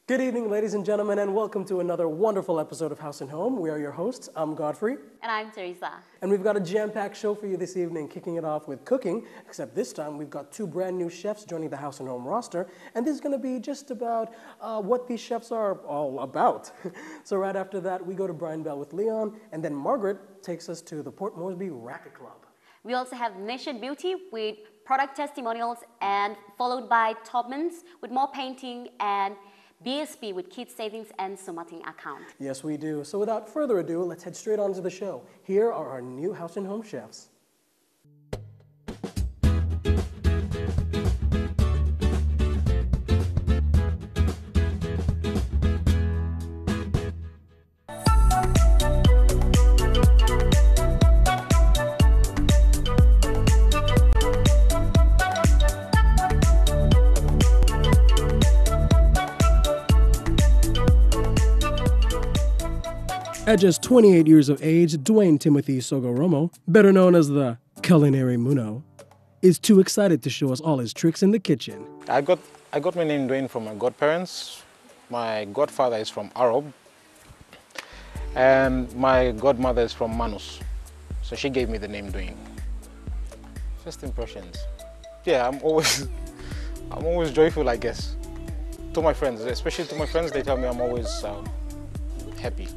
Good evening, ladies and gentlemen, and welcome to another wonderful episode of House and Home. We are your hosts. I'm Godfrey. And I'm Teresa. And we've got a jam-packed show for you this evening, kicking it off with cooking, except this time we've got two brand new chefs joining the House and Home roster, and this is going to be just about what these chefs are all about. So right after that, we go to Brian Bell with Leon, and then Margaret takes us to the Port Moresby Racket Club. We also have Nation Beauty with product testimonials, and followed by Taubmans with more painting, and BSP with kids savings and Sumating account. Yes, we do. So without further ado, let's head straight on to the show. Here are our new House and Home chefs. At just 28 years of age, Dwayne Timothy Sogoromo, better known as the Culinary Muno, is too excited to show us all his tricks in the kitchen. I got my name Dwayne from my godparents. My godfather is from Arab, and my godmother is from Manus. So she gave me the name Dwayne. First impressions. Yeah, I'm always joyful, I guess. To my friends, especially to my friends, they tell me I'm always happy.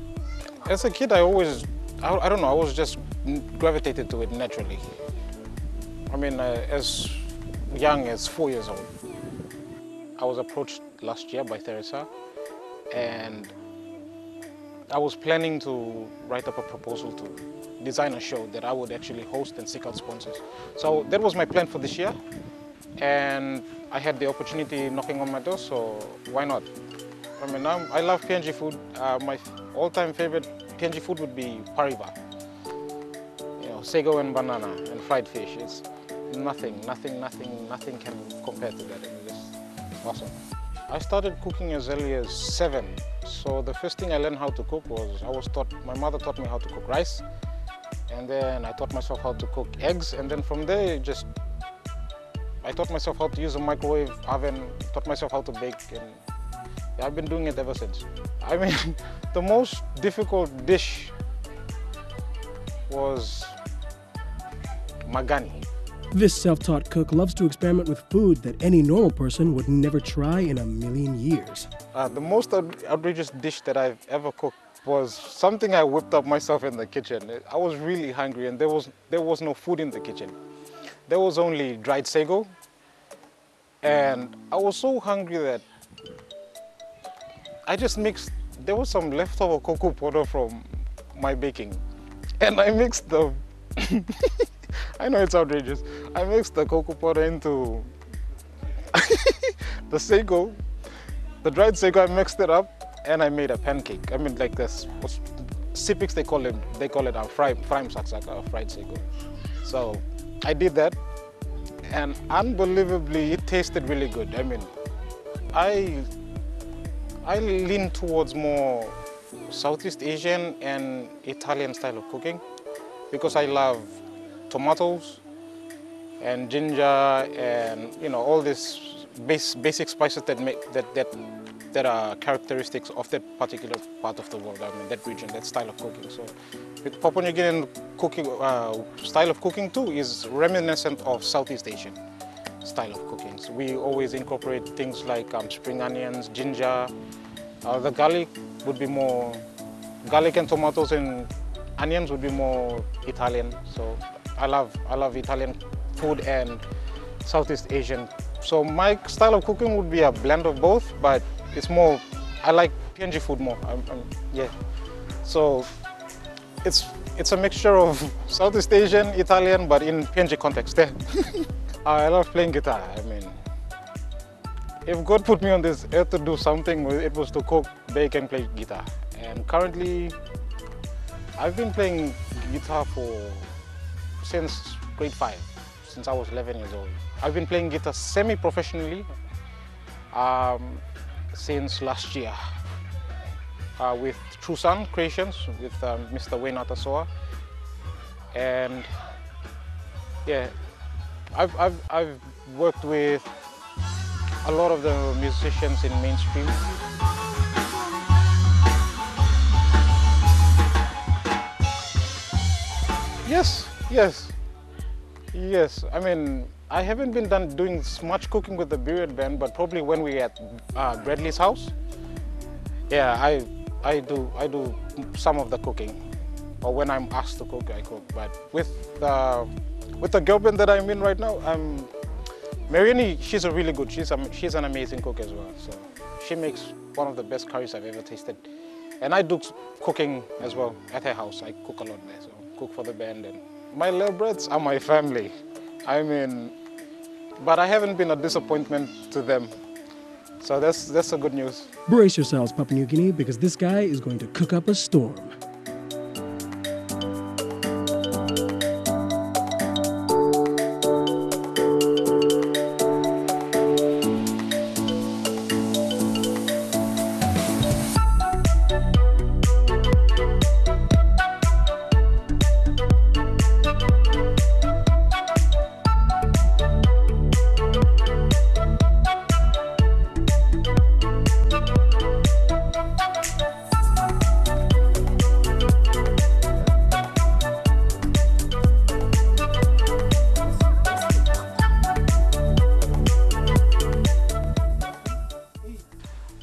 As a kid, I don't know, I was just gravitated to it naturally. I mean, as young as 4 years old. I was approached last year by Teresa, and I was planning to write up a proposal to design a show that I would actually host and seek out sponsors. So that was my plan for this year, and I had the opportunity knocking on my door, so why not? I mean, I love PNG food. My all-time favorite PNG food would be pariva. You know, sago and banana and fried fish. It's nothing can compare to that. It's just awesome. I started cooking as early as 7. So the first thing I learned how to cook was my mother taught me how to cook rice, and then I taught myself how to cook eggs, and then from there I taught myself how to use a microwave oven, taught myself how to bake, and I've been doing it ever since. I mean, the most difficult dish was magani. This self-taught cook loves to experiment with food that any normal person would never try in a million years. The most outrageous dish that I've ever cooked was something I whipped up myself in the kitchen. I was really hungry, and there was no food in the kitchen. There was only dried sago, and I was so hungry that I just mixed, there was some leftover cocoa powder from my baking, and I mixed the, I know it's outrageous, I mixed the cocoa powder into the sago, the dried sago, I mixed it up, and I made a pancake. I mean, like this, Sipics they call it fried sago. So I did that, and unbelievably, it tasted really good. I mean, I lean towards more Southeast Asian and Italian style of cooking because I love tomatoes and ginger and all these basic spices that are characteristics of that particular part of the world. I mean, that region, that style of cooking. So, with Papua New Guinean cooking style of cooking too is reminiscent of Southeast Asian style of cooking. So we always incorporate things like spring onions, ginger. The garlic would be more, garlic and tomatoes and onions would be more Italian. So I love Italian food and Southeast Asian. So my style of cooking would be a blend of both, but it's more, I like PNG food more. Yeah. So it's a mixture of Southeast Asian, Italian, but in PNG context. I love playing guitar. I mean, if God put me on this earth to do something, it was to cook, bake, and play guitar. And currently, I've been playing guitar since grade 5, since I was 11 years old. I've been playing guitar semi-professionally since last year with True Sun Creations with Mr. Wayne Atasoa. And yeah, I've worked with a lot of the musicians in mainstream. Yes, yes, yes. I mean, I haven't been doing much cooking with the billiard band, but probably when we're at Bradley's house, yeah, I do some of the cooking, or when I'm asked to cook, I cook. But with the girl band that I'm in right now, Mariani, she's a really good. She's an amazing cook as well. So she makes one of the best curries I've ever tasted. And I do cooking as well at her house. I cook a lot there, so cook for the band. And my little brats are my family. I mean, but I haven't been a disappointment to them. So that's a good news. Brace yourselves, Papua New Guinea, because this guy is going to cook up a storm.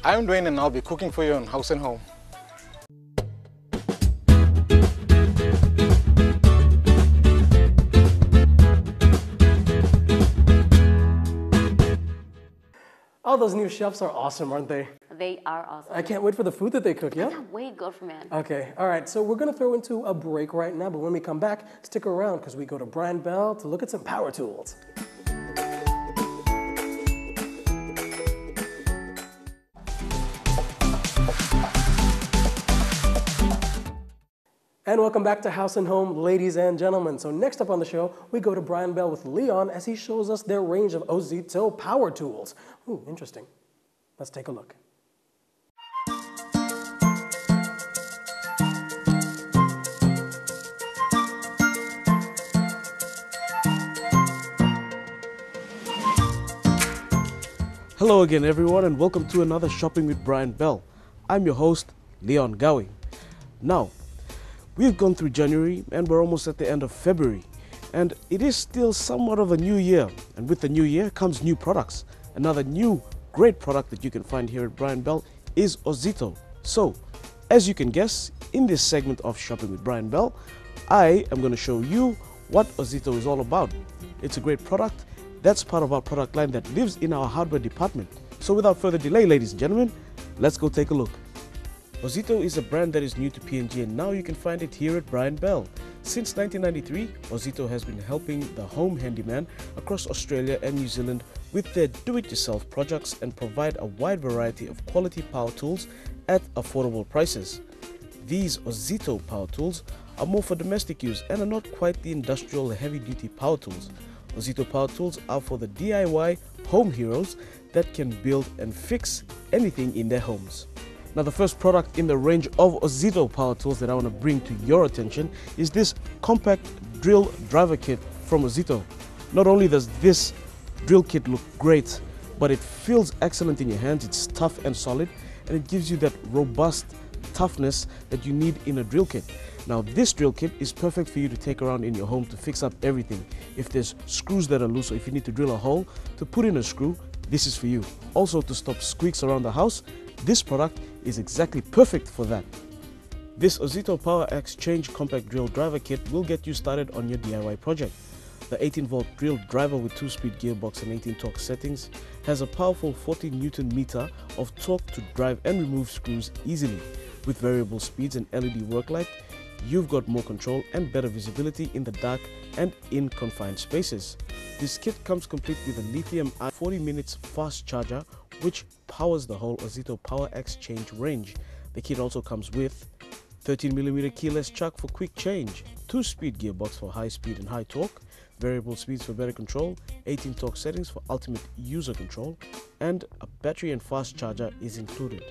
I'm Dwayne and I'll be cooking for you on Haus and Home. All those new chefs are awesome, aren't they? They are awesome. I can't wait for the food that they cook, yeah? I can't wait, girlfriend. Okay, all right, so we're gonna throw into a break right now, but when we come back, stick around because we go to Brian Bell to look at some power tools. And welcome back to Haus and Home, ladies and gentlemen. So next up on the show, we go to Brian Bell with Leon as he shows us their range of Ozito power tools. Ooh, interesting. Let's take a look. Hello again everyone and welcome to another Shopping with Brian Bell. I'm your host, Leon Gawi. Now, we've gone through January and we're almost at the end of February. And it is still somewhat of a new year. And with the new year comes new products. Another new great product that you can find here at Brian Bell is Ozito. So, as you can guess, in this segment of Shopping with Brian Bell, I am going to show you what Ozito is all about. It's a great product. That's part of our product line that lives in our hardware department. So without further delay, ladies and gentlemen, let's go take a look. Ozito is a brand that is new to PNG and now you can find it here at Brian Bell. Since 1993, Ozito has been helping the home handyman across Australia and New Zealand with their do-it-yourself projects and provide a wide variety of quality power tools at affordable prices. These Ozito power tools are more for domestic use and are not quite the industrial heavy-duty power tools. Ozito power tools are for the DIY home heroes that can build and fix anything in their homes. Now the first product in the range of Ozito power tools that I want to bring to your attention is this compact drill driver kit from Ozito. Not only does this drill kit look great, but it feels excellent in your hands. It's tough and solid and it gives you that robust toughness that you need in a drill kit. Now this drill kit is perfect for you to take around in your home to fix up everything. If there's screws that are loose or if you need to drill a hole to put in a screw, this is for you. Also to stop squeaks around the house, this product is exactly perfect for that. This Ozito Power Exchange Compact Drill Driver Kit will get you started on your DIY project. The 18-volt drill driver with 2-speed gearbox and 18 torque settings has a powerful 40 Newton meter of torque to drive and remove screws easily. With variable speeds and LED work light, you've got more control and better visibility in the dark and in confined spaces. This kit comes complete with a lithium-ion 40 minutes fast charger which powers the whole Ozito Power Exchange range. The kit also comes with 13mm keyless chuck for quick change, 2-speed gearbox for high speed and high torque, variable speeds for better control, 18 torque settings for ultimate user control, and a battery and fast charger is included.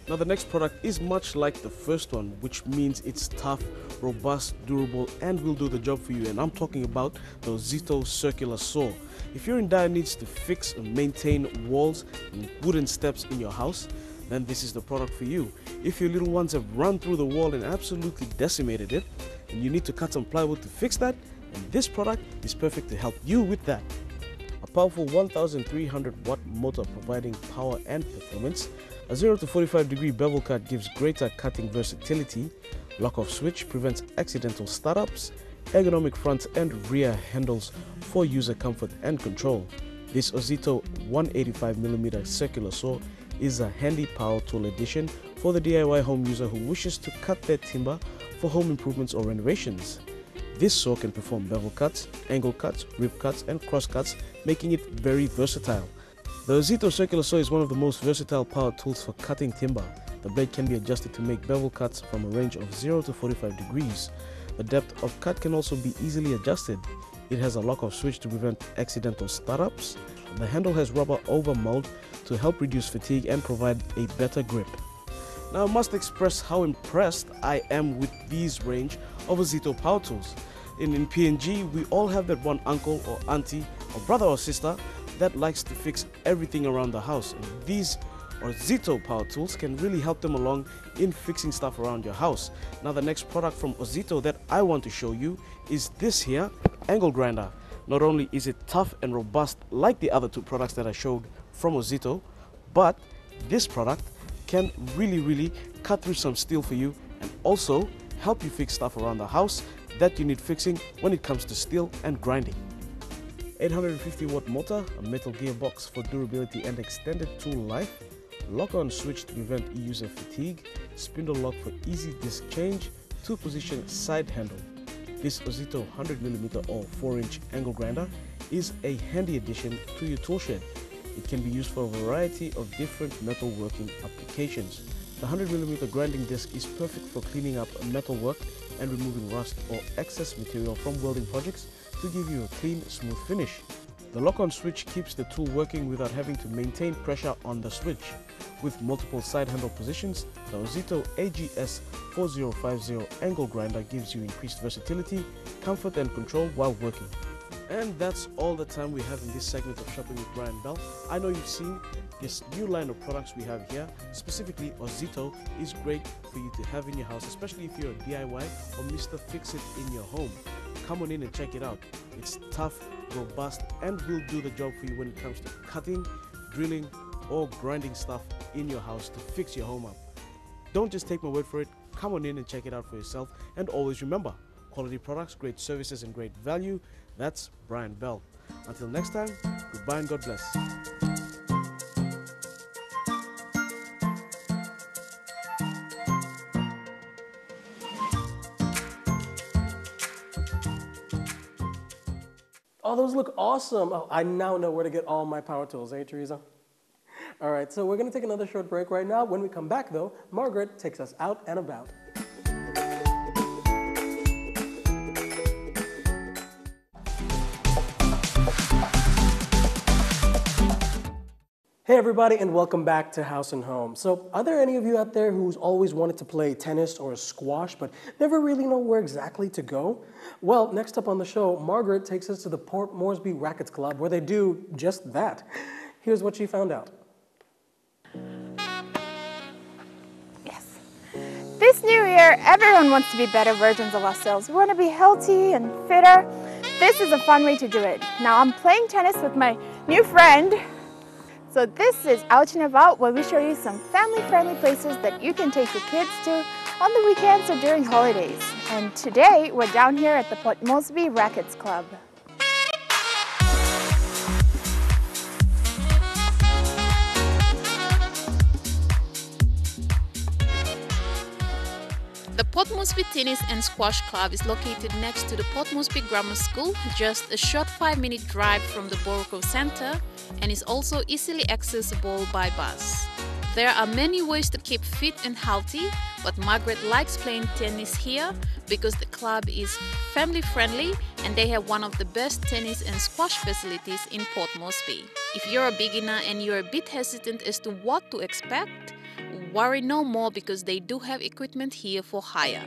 Now the next product is much like the first one, which means it's tough, robust, durable, and will do the job for you. And I'm talking about the Ozito Circular Saw. If you're in dire needs to fix and maintain walls and wooden steps in your house, then this is the product for you. If your little ones have run through the wall and absolutely decimated it, and you need to cut some plywood to fix that, then this product is perfect to help you with that. A powerful 1300 watt motor providing power and performance, a 0 to 45 degree bevel cut gives greater cutting versatility, lock-off switch prevents accidental startups, ergonomic front and rear handles for user comfort and control. This Ozito 185mm circular saw is a handy power tool addition for the DIY home user who wishes to cut their timber for home improvements or renovations. This saw can perform bevel cuts, angle cuts, rib cuts and cross cuts, making it very versatile. The Ozito circular saw is one of the most versatile power tools for cutting timber. The blade can be adjusted to make bevel cuts from a range of 0 to 45 degrees. The depth of cut can also be easily adjusted. It has a lock-off switch to prevent accidental startups. The handle has rubber over mold to help reduce fatigue and provide a better grip. Now I must express how impressed I am with these range of Ozito power tools. In PNG, we all have that one uncle or auntie or brother or sister that likes to fix everything around the house. And these Ozito power tools can really help them along in fixing stuff around your house. Now the next product from Ozito that I want to show you is this here angle grinder. Not only is it tough and robust like the other two products that I showed from Ozito, but this product can really cut through some steel for you and also help you fix stuff around the house that you need fixing when it comes to steel and grinding. 850 watt motor, a metal gearbox for durability and extended tool life, lock-on switch to prevent user fatigue, spindle lock for easy disc change, 2-position side handle. This Ozito 100mm or 4-inch angle grinder is a handy addition to your tool shed. It can be used for a variety of different metalworking applications. The 100mm grinding disc is perfect for cleaning up metalwork and removing rust or excess material from welding projects to give you a clean, smooth finish. The lock-on switch keeps the tool working without having to maintain pressure on the switch. With multiple side handle positions, the Ozito AGS 4050 angle grinder gives you increased versatility, comfort and control while working. And that's all the time we have in this segment of Shopping with Brian Bell. I know you've seen this new line of products we have here. Specifically, Ozito is great for you to have in your house, especially if you're a DIY or Mr. Fix-It in your home. Come on in and check it out. It's tough, robust, and will do the job for you when it comes to cutting, drilling, or grinding stuff in your house to fix your home up. Don't just take my word for it. Come on in and check it out for yourself. And always remember, quality products, great services, and great value. That's Brian Bell. Until next time, goodbye and God bless. Oh, those look awesome. Oh, I now know where to get all my power tools, eh, Teresa? All right, so we're going to take another short break right now. When we come back, though, Margaret takes us out and about. Hey everybody, and welcome back to House and Home. So are there any of you out there who's always wanted to play tennis or squash but never really know where exactly to go? Well, next up on the show, Margaret takes us to the Port Moresby Rackets Club where they do just that. Here's what she found out. Yes. This new year, everyone wants to be better versions of ourselves. We want to be healthy and fitter. This is a fun way to do it. Now I'm playing tennis with my new friend. So this is Out and About, where we show you some family-friendly places that you can take your kids to on the weekends or during holidays. And today we're down here at the Port Moresby Rackets Club. The Port Moresby Tennis and Squash Club is located next to the Port Moresby Grammar School, just a short 5-minute drive from the Borough Centre, and is also easily accessible by bus. There are many ways to keep fit and healthy, but Margaret likes playing tennis here because the club is family friendly and they have one of the best tennis and squash facilities in Port Moresby. If you're a beginner and you're a bit hesitant as to what to expect, worry no more because they do have equipment here for hire.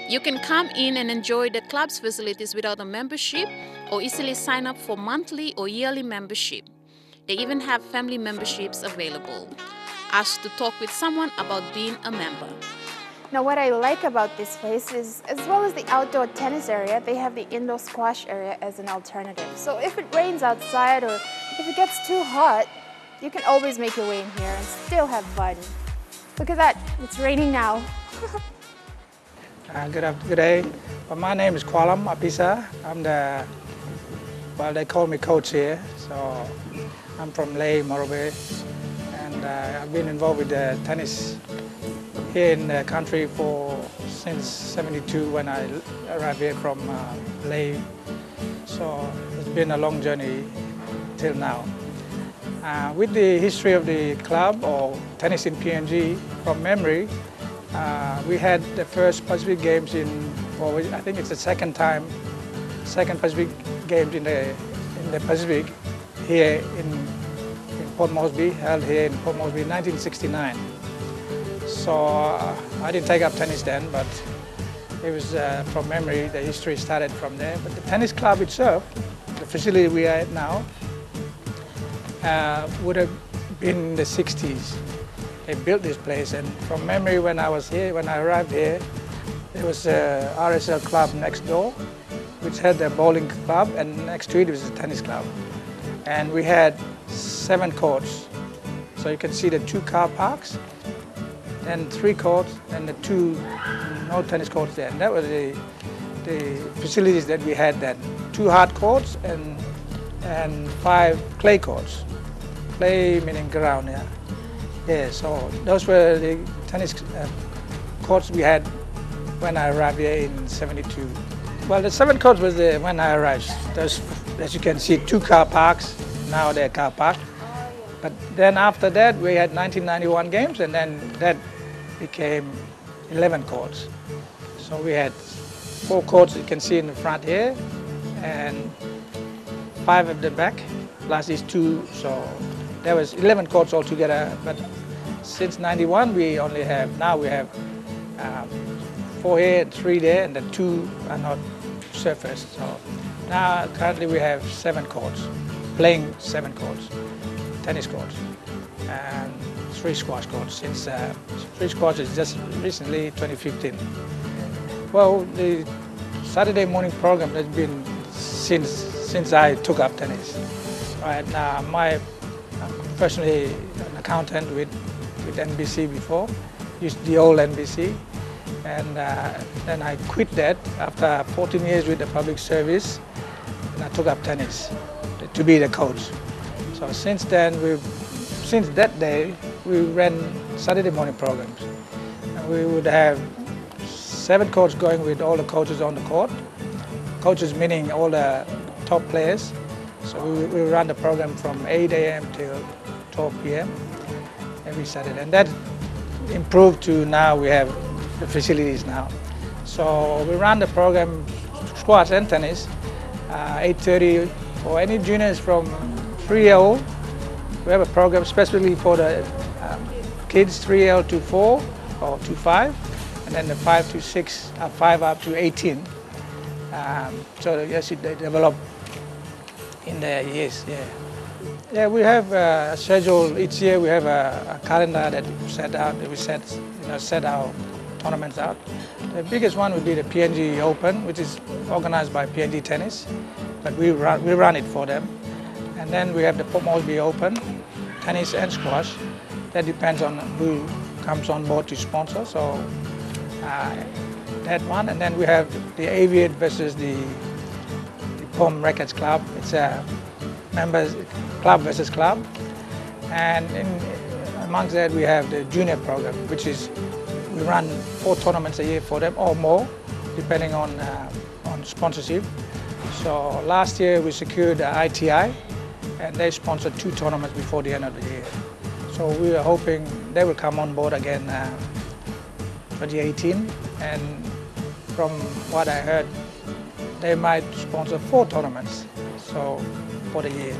You can come in and enjoy the club's facilities without a membership or easily sign up for monthly or yearly membership. They even have family memberships available. asked to talk with someone about being a member. Now what I like about this place is, as well as the outdoor tennis area, they have the indoor squash area as an alternative. So if it rains outside or if it gets too hot, you can always make your way in here and still have fun. Look at that, it's raining now. Good day. Well, my name is Kwalam Apisa. I'm they call me coach here. So I'm from Port Moresby, and I've been involved with tennis here in the country since '72 when I arrived here from Leh. So it's been a long journey till now. With the history of the club or tennis in PNG, from memory, we had the first Pacific Games I think it's the second Pacific Games in the Pacific here in Port Moresby, held here in Port Moresby in 1969. So I didn't take up tennis then, but it was from memory, the history started from there. But the tennis club itself, the facility we are at now, would have been in the 60s. They built this place, and from memory when I arrived here, there was a RSL club next door, which had a bowling club, and next to it was a tennis club. And we had 7 courts. So you can see the 2 car parks, then 3 courts, and the 2 no tennis courts there. And that was the facilities that we had then. 2 hard courts and 5 clay courts. Clay meaning ground, yeah. Yeah, so those were the tennis courts we had when I arrived here in '72. Well, the 7 courts was when I arrived. Those, as you can see, 2 car parks. Now they're car park. But then after that, we had 1991 games, and then that became 11 courts. So we had 4 courts you can see in the front here, and 5 at the back, plus these 2. So there was 11 courts altogether. But since '91, we have 4 here, 3 there, and the 2 are not surfaced. So now currently we have 7 courts, playing 7 courts, tennis courts, and 3 squash courts. Since 3 squash is just recently 2015. Well, the Saturday morning program has been since I took up tennis. Right now, I'm personally an accountant with NBC before, used the old NBC. And then I quit that after 14 years with the public service, and I took up tennis to be the coach. So since then, since that day, we ran Saturday morning programs. And we would have 7 coaches going with all the coaches on the court. Coaches meaning all the top players. So we run the program from 8 a.m. till 12 p.m. every Saturday. And that improved to now we have the facilities now. So we run the program, squash and tennis, 8:30 for any juniors from 3-year-old. We have a program specifically for the kids 3-year-old to 4 or to 5, and then the 5 to 6, 5 up to 18. So yes, they develop in the years. Yeah. Yeah, we have a schedule each year. We have a calendar that we set out. We set our tournaments out. The biggest one would be the PNG Open, which is organized by PNG Tennis, but we run it for them. And then we have the Port Moresby Open, tennis and squash. That depends on who comes on board to sponsor. So that one, and then we have the Aviate versus the Pom Rackets Club. It's a members club versus club, and amongst that we have the junior program, which is we run 4 tournaments a year for them or more, depending on sponsorship. So last year we secured ITI, and they sponsored 2 tournaments before the end of the year. So we are hoping they will come on board again 2018, and from what I heard, they might sponsor 4 tournaments for the year.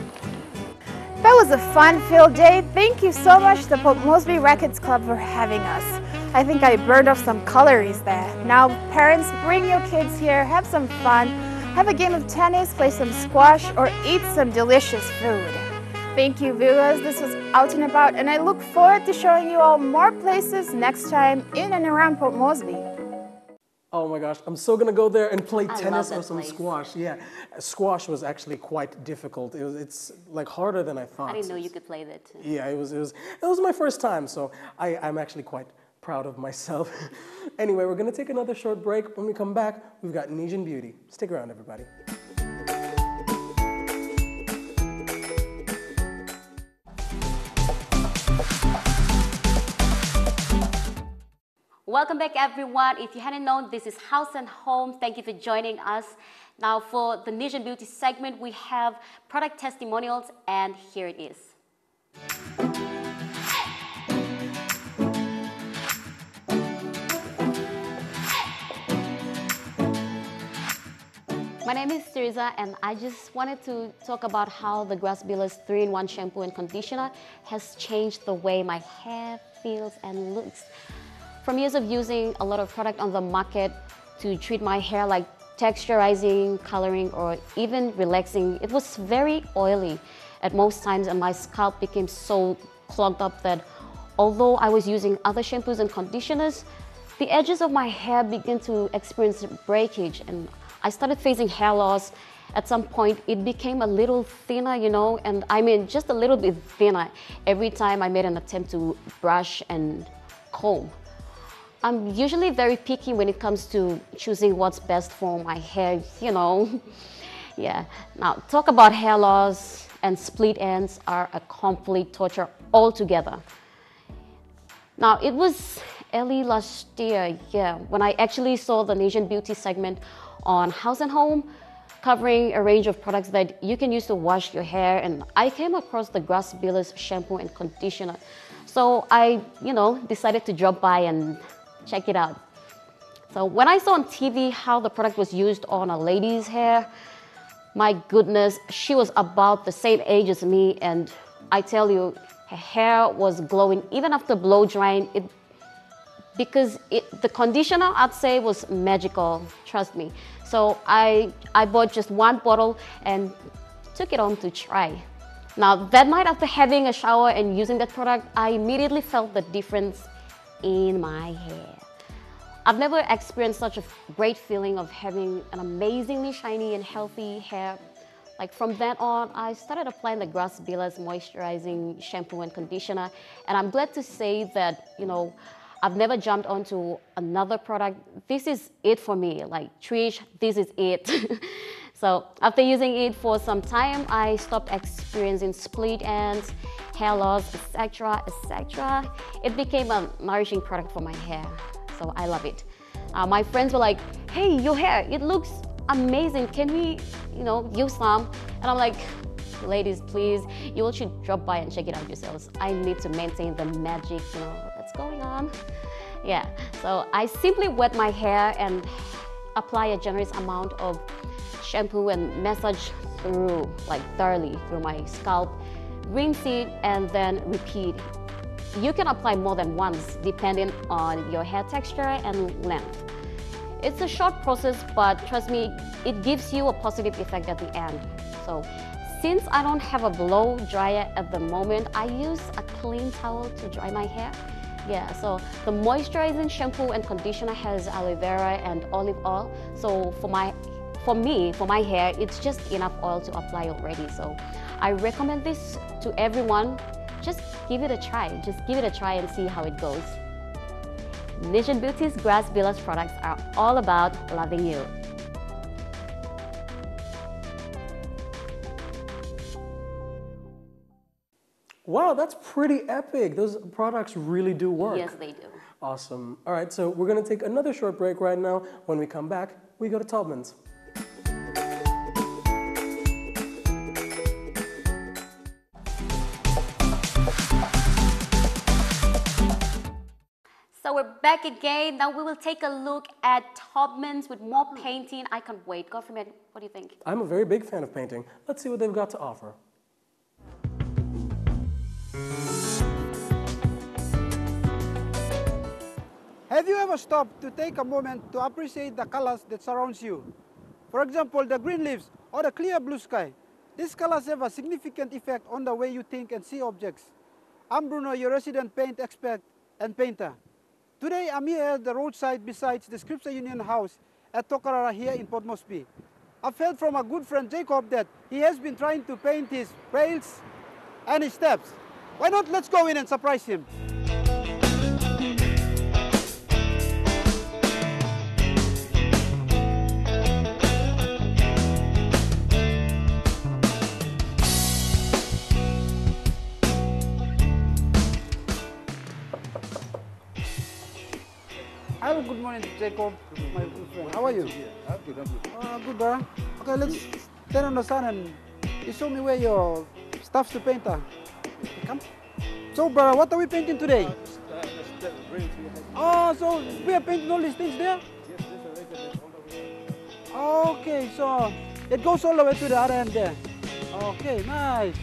That was a fun-filled day. Thank you so much to the Port Moresby Rackets Club for having us. I think I burned off some calories there. Now, parents, bring your kids here, have some fun, have a game of tennis, play some squash, or eat some delicious food. Thank you, viewers. This was Out and About, and I look forward to showing you all more places next time in and around Port Moresby. Oh my gosh, I'm so gonna go there and play I tennis love or that some place. squash. Yeah, squash was actually quite difficult. It's like harder than I thought. I didn't know you could play that too. Yeah, it was my first time, so I'm actually quite proud of myself. Anyway, we're gonna take another short break. When we come back, we've got Nesian Beauty. Stick around, everybody. Welcome back, everyone. If you hadn't known, this is Haus and Home. Thank you for joining us. Now, for the Nesian Beauty segment, we have product testimonials, and here it is. My name is Teresa, and I just wanted to talk about how the Grass Biller's 3-in-1 shampoo and conditioner has changed the way my hair feels and looks. From years of using a lot of product on the market to treat my hair, like texturizing, coloring, or even relaxing, it was very oily at most times, and my scalp became so clogged up that although I was using other shampoos and conditioners, the edges of my hair began to experience breakage, and I started facing hair loss. At some point, it became a little thinner, you know, and I mean just a little bit thinner every time I made an attempt to brush and comb. I'm usually very picky when it comes to choosing what's best for my hair, you know. Yeah. Now, talk about hair loss and split ends are a complete torture altogether. Now, it was early last year, yeah, when I actually saw the Nesian Beauty segment on Haus and Home, covering a range of products that you can use to wash your hair, and I came across the Grass Biller's shampoo and conditioner. So I, decided to drop by and check it out. So when I saw on TV how the product was used on a lady's hair, my goodness, she was about the same age as me, and I tell you, her hair was glowing even after blow drying it, because the conditioner, I'd say, was magical, trust me. So I bought just one bottle and took it home to try. Now, that night after having a shower and using that product, I immediately felt the difference in my hair. I've never experienced such a great feeling of having an amazingly shiny and healthy hair. Like from then on, I started applying the Grass Biller's moisturizing shampoo and conditioner, and I'm glad to say that, I've never jumped onto another product. This is it for me, like Trish, this is it. So after using it for some time, I stopped experiencing split ends, hair loss, etc., etc. It became a nourishing product for my hair, so I love it. My friends were like, hey, your hair, it looks amazing. Can we, use some? And I'm like, ladies, please, you all should drop by and check it out yourselves. I need to maintain the magic, that's going on. Yeah, so I simply wet my hair and apply a generous amount of shampoo and massage through, thoroughly through my scalp, rinse it, and then repeat. You can apply more than once depending on your hair texture and length. It's a short process, but trust me, it gives you a positive effect at the end. So since I don't have a blow dryer at the moment, I use a clean towel to dry my hair. Yeah, so the moisturizing shampoo and conditioner has aloe vera and olive oil. So for my hair, it's just enough oil to apply already. So I recommend this to everyone. Just give it a try. Just give it a try and see how it goes. Nesian Beauty's Grass Biller's products are all about loving you. Wow, that's pretty epic. Those products really do work. Yes, they do. Awesome. All right, so we're going to take another short break right now. When we come back, we go to Taubmans. So we're back again. Now we will take a look at Taubmans with more painting. I can't wait. Godfrey, what do you think? I'm a very big fan of painting. Let's see what they've got to offer. Have you ever stopped to take a moment to appreciate the colors that surrounds you? For example, the green leaves or the clear blue sky. These colors have a significant effect on the way you think and see objects. I'm Bruno, your resident paint expert and painter. Today I'm here at the roadside beside the Scripture Union House at Tokarara here in Port Moresby. I've heard from a good friend Jacob that he has been trying to paint his rails and his steps. Why not let's go in and surprise him. Hello, good morning, Jacob, my good friend. How are you? I'm good, I'm good. Good, brother. Okay, let's stand on the sun and you show me where your stuff's to paint are. Come. So, brother, what are we painting today? Oh, so we are painting all these things there? Yes, there's a regular all the way. Okay, so it goes all the way to the other end there. Okay, nice.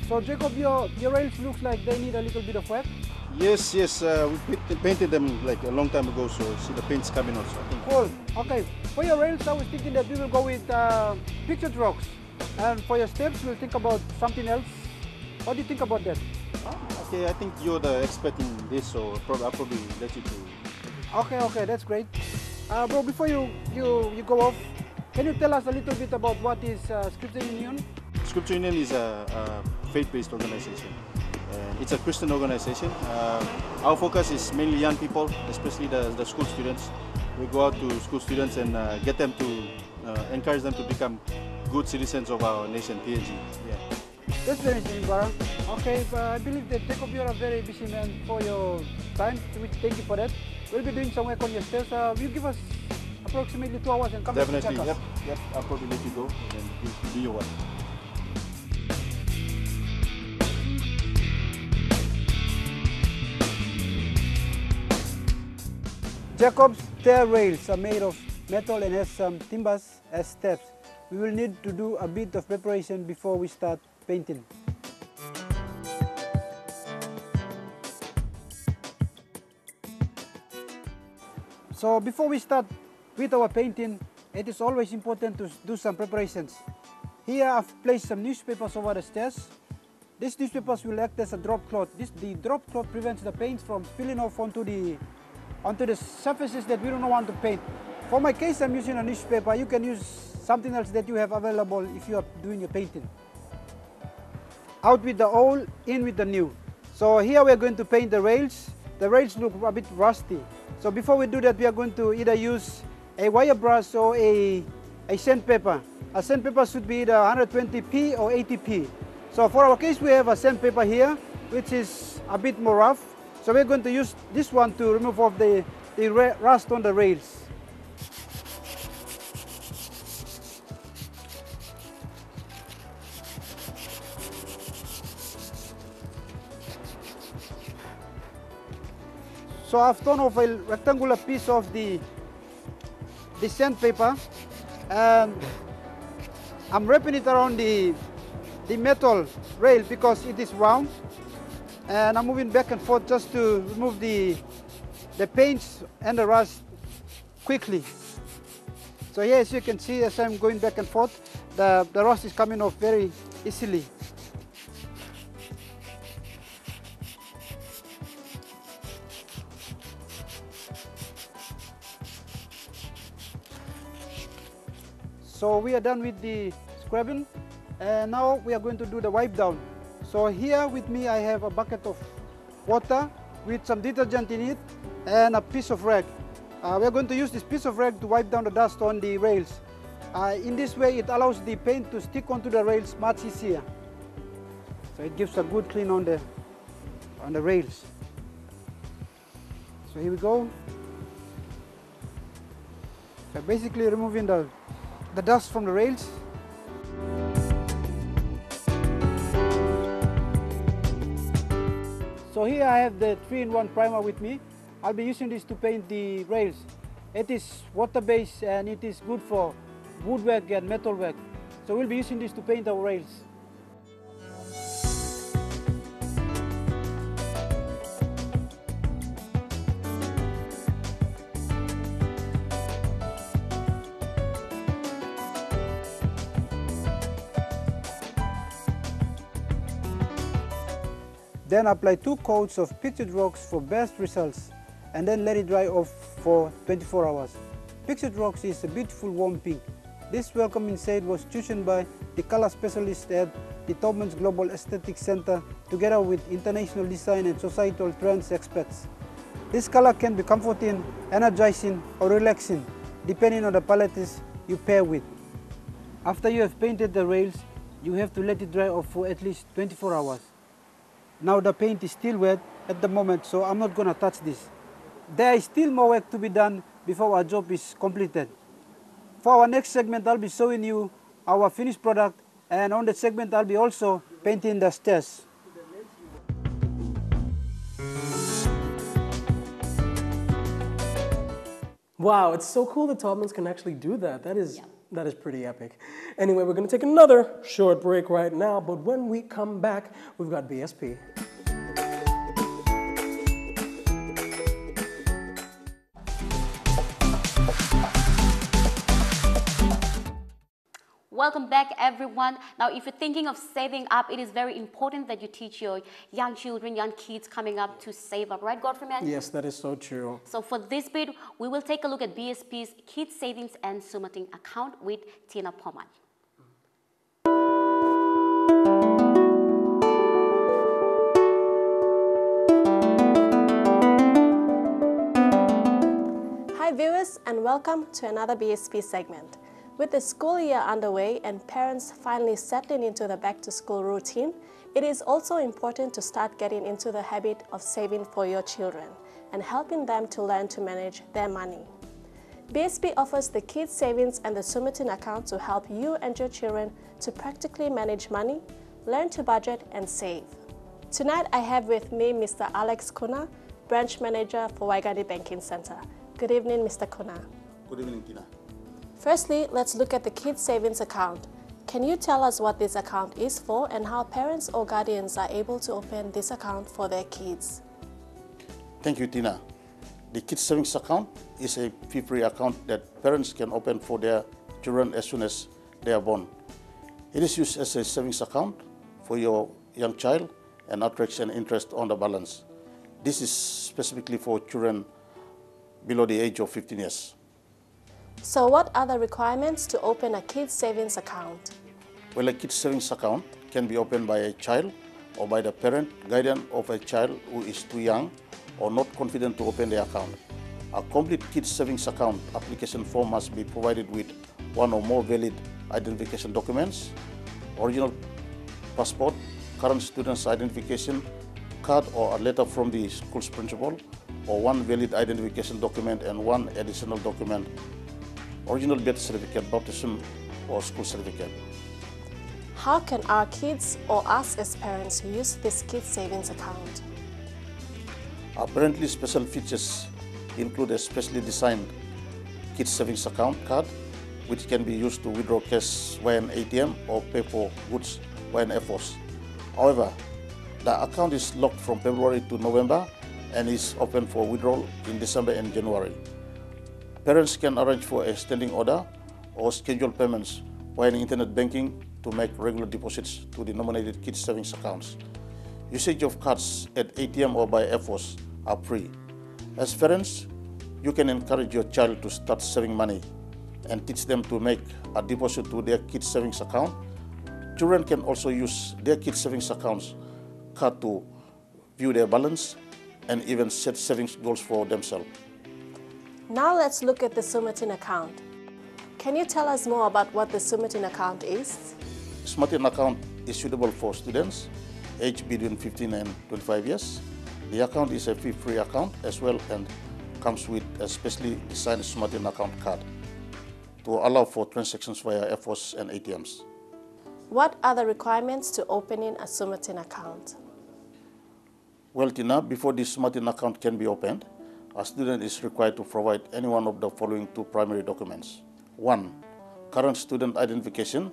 So, Jacob, your rails looks like they need a little bit of work. Yes, we painted them like a long time ago, so see the paint's coming out. So I think. Cool. Okay, for your rails, I was thinking that we will go with pictured rocks. And for your steps, we'll think about something else. What do you think about that? Okay, I think you're the expert in this, so I'll probably let you do. Okay, that's great. Bro, before you go off, can you tell us a little bit about what is Scripture Union? Scripture Union is a faith-based organization. It's a Christian organization. Our focus is mainly young people, especially the school students. We go out to school students and get them to encourage them to become good citizens of our nation, PNG. Yeah. That's very interesting, brother. Okay, I believe that Jacob, you're a very busy man for your time, which thank you for that. We'll be doing some work on your stairs. Will you give us approximately 2 hours and come back to check us? Definitely, yep. I'll probably let you go and then you do your work. Jacob's stair rails are made of metal and has some timbers as steps. We will need to do a bit of preparation before we start painting. So before we start with our painting, it is always important to do some preparations. Here I've placed some newspapers over the stairs. These newspapers will act as a drop cloth. The drop cloth prevents the paint from spilling off onto the surfaces that we don't want to paint. For my case, I'm using a newspaper. You can use something else that you have available if you are doing your painting. Out with the old, in with the new. So here we are going to paint the rails. The rails look a bit rusty. So before we do that, we are going to either use a wire brush or a sandpaper. A sandpaper should be either 120p or 80p. So for our case, we have a sandpaper here, which is a bit more rough. So we're going to use this one to remove off the rust on the rails. So I've torn off a rectangular piece of the sandpaper and I'm wrapping it around the metal rail because it is round. And I'm moving back and forth just to remove the paints and the rust quickly. So here, as you can see, as I'm going back and forth, the rust is coming off very easily. So we are done with the scrubbing, and now we are going to do the wipe down. So here with me I have a bucket of water with some detergent in it and a piece of rag. We're going to use this piece of rag to wipe down the dust on the rails. In this way it allows the paint to stick onto the rails much easier. So it gives a good clean on the rails. So here we go. So basically removing the dust from the rails. So here I have the 3-in-1 primer with me. I'll be using this to paint the rails. It is water-based and it is good for woodwork and metalwork. So we'll be using this to paint our rails. Then apply 2 coats of pictured rocks for best results, and then let it dry off for 24 hours. Pictured rocks is a beautiful warm pink. This welcoming shade was chosen by the color specialist at the Taubmans Global Aesthetic Center together with international design and societal trends experts. This color can be comforting, energizing or relaxing depending on the palettes you pair with. After you have painted the rails, you have to let it dry off for at least 24 hours. Now the paint is still wet at the moment, so I'm not going to touch this. There is still more work to be done before our job is completed. For our next segment, I'll be showing you our finished product, and on that segment I'll be also painting the stairs. Wow, it's so cool that Taubmans can actually do that. That is pretty epic. Anyway, we're going to take another short break right now, but when we come back, we've got BSP. Welcome back, everyone. Now, if you're thinking of saving up, it is very important that you teach your young children, young kids coming up to save up, right, Godfrey, man? Yes, that is so true. So for this bit, we will take a look at BSP's Kids Savings and Sumating account with Tina Poman. Hi viewers, and welcome to another BSP segment. With the school year underway and parents finally settling into the back-to-school routine, it is also important to start getting into the habit of saving for your children and helping them to learn to manage their money. BSP offers the Kids Savings and the Sumating account to help you and your children to practically manage money, learn to budget and save. Tonight I have with me Mr. Alex Kuna, Branch Manager for Waigani Banking Center. Good evening, Mr. Kuna. Good evening, Tina. Firstly, let's look at the Kids Savings account. Can you tell us what this account is for and how parents or guardians are able to open this account for their kids? Thank you, Tina. The Kids Savings account is a fee-free account that parents can open for their children as soon as they are born. It is used as a savings account for your young child and attracts an interest on the balance. This is specifically for children below the age of 15 years. So what are the requirements to open a Kids Savings account? Well, a Kids Savings account can be opened by a child or by the parent, guardian of a child who is too young or not confident to open the account. A complete Kids Savings account application form must be provided with one or more valid identification documents, original passport, current student's identification card or a letter from the school's principal, or one valid identification document and one additional document, original birth certificate, baptism, or school certificate. How can our kids or us as parents use this Kids Savings account? Apparently, special features include a specially designed Kids Savings account card, which can be used to withdraw cash via an ATM or pay for goods via an Haus. However, the account is locked from February to November and is open for withdrawal in December and January. Parents can arrange for a standing order or schedule payments via internet banking to make regular deposits to the nominated Kids Savings accounts. Usage of cards at ATM or by Haus are free. As parents, you can encourage your child to start saving money and teach them to make a deposit to their Kids Savings account. Children can also use their Kids Savings accounts card to view their balance and even set savings goals for themselves. Now let's look at the Sumating account. Can you tell us more about what the Sumating account is? Sumating account is suitable for students aged between 15 and 25 years. The account is a fee-free account as well and comes with a specially designed Sumating account card to allow for transactions via Haus and ATMs. What are the requirements to opening a Sumating account? Well, Tina, before this Sumating account can be opened, a student is required to provide any one of the following 2 primary documents. 1. Current student identification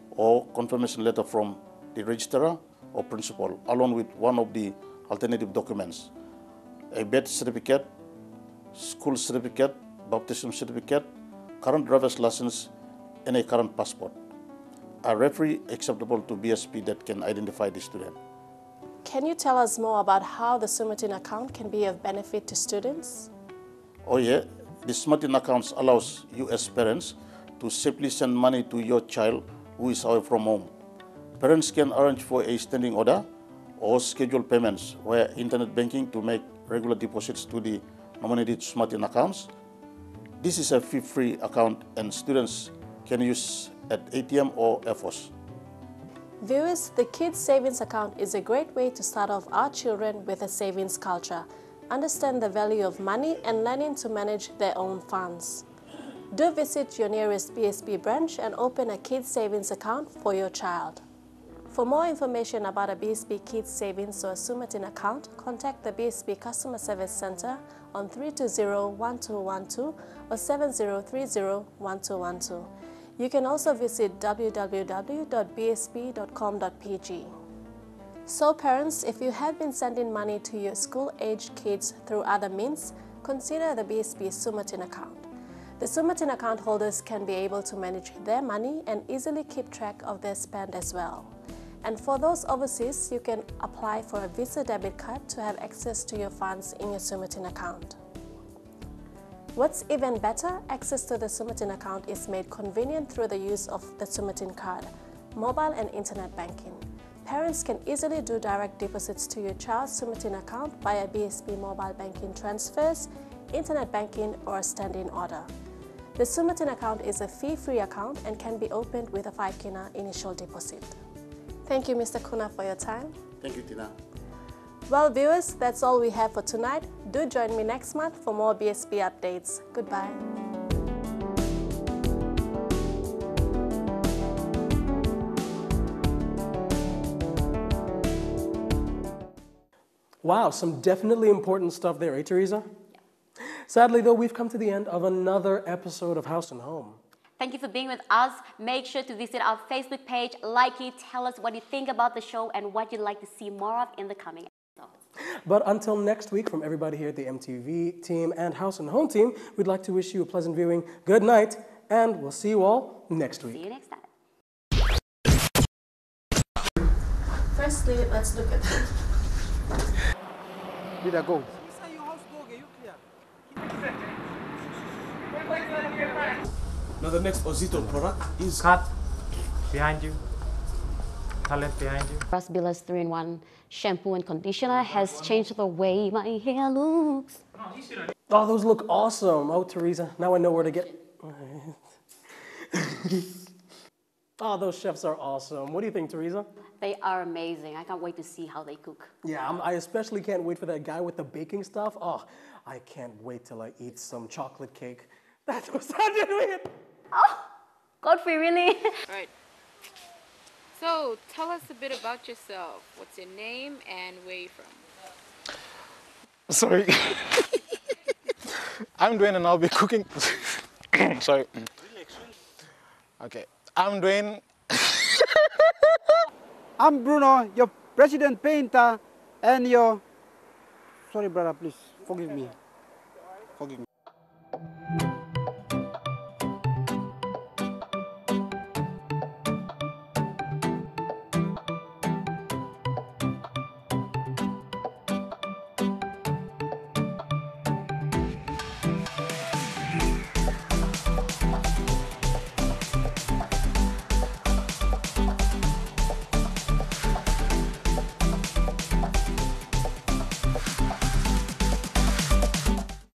or confirmation letter from the registrar or principal, along with one of the alternative documents. A birth certificate, school certificate, baptism certificate, current driver's license, and a current passport. A referee acceptable to BSP that can identify the student. Can you tell us more about how the Sumatin account can be of benefit to students? Oh yeah, the Sumatin accounts allows you as parents to safely send money to your child who is away from home. Parents can arrange for a standing order or schedule payments via internet banking to make regular deposits to the nominated Sumatin accounts. This is a fee-free account and students can use at ATM or FOS. Viewers, the Kids Savings Account is a great way to start off our children with a savings culture, understand the value of money and learning to manage their own funds. Do visit your nearest BSB branch and open a Kids Savings account for your child. For more information about a BSB Kids Savings or Sumatin account, contact the BSB Customer Service Center on 320-1212 or 7030-1212. You can also visit www.bsb.com.pg. So parents, if you have been sending money to your school-aged kids through other means, consider the BSB Sumatin account. The Sumatin account holders can be able to manage their money and easily keep track of their spend as well. And for those overseas, you can apply for a Visa debit card to have access to your funds in your Sumatin account. What's even better, access to the Sumatin account is made convenient through the use of the Sumatin card, mobile and internet banking. Parents can easily do direct deposits to your child's Sumatin account via BSB mobile banking transfers, internet banking or a standing order. The Sumatin account is a fee-free account and can be opened with a 5 kina initial deposit. Thank you, Mr. Kuna, for your time. Thank you, Tina. Well, viewers, that's all we have for tonight. Do join me next month for more BSB updates. Goodbye. Wow, some definitely important stuff there, eh, Teresa? Yeah. Sadly, though, we've come to the end of another episode of House and Home. Thank you for being with us. Make sure to visit our Facebook page, like it, tell us what you think about the show and what you'd like to see more of in the coming episodes. But until next week, from everybody here at the EMTV team and House and Home team, we'd like to wish you a pleasant viewing. Good night, and we'll see you all next week. See you next time. Firstly, let's look at that. Did I go? Now the next Ozito product is... Cut behind you. Talent behind you. Moresby's 3-in-1 shampoo and conditioner has changed the way my hair looks. Oh, those look awesome. Oh, Teresa, now I know where to get... Oh, those chefs are awesome. What do you think, Teresa? They are amazing. I can't wait to see how they cook. Yeah, I especially can't wait for that guy with the baking stuff. Oh, I can't wait till I eat some chocolate cake. That was such a weird... Oh, Godfrey, really? Right. So, tell us a bit about yourself. What's your name and where you're from? Sorry. I'm Dwayne and I'll be cooking. Sorry. Okay. I'm Dwayne. I'm Bruno, your president painter and your... Sorry, brother, please forgive me. Forgive me.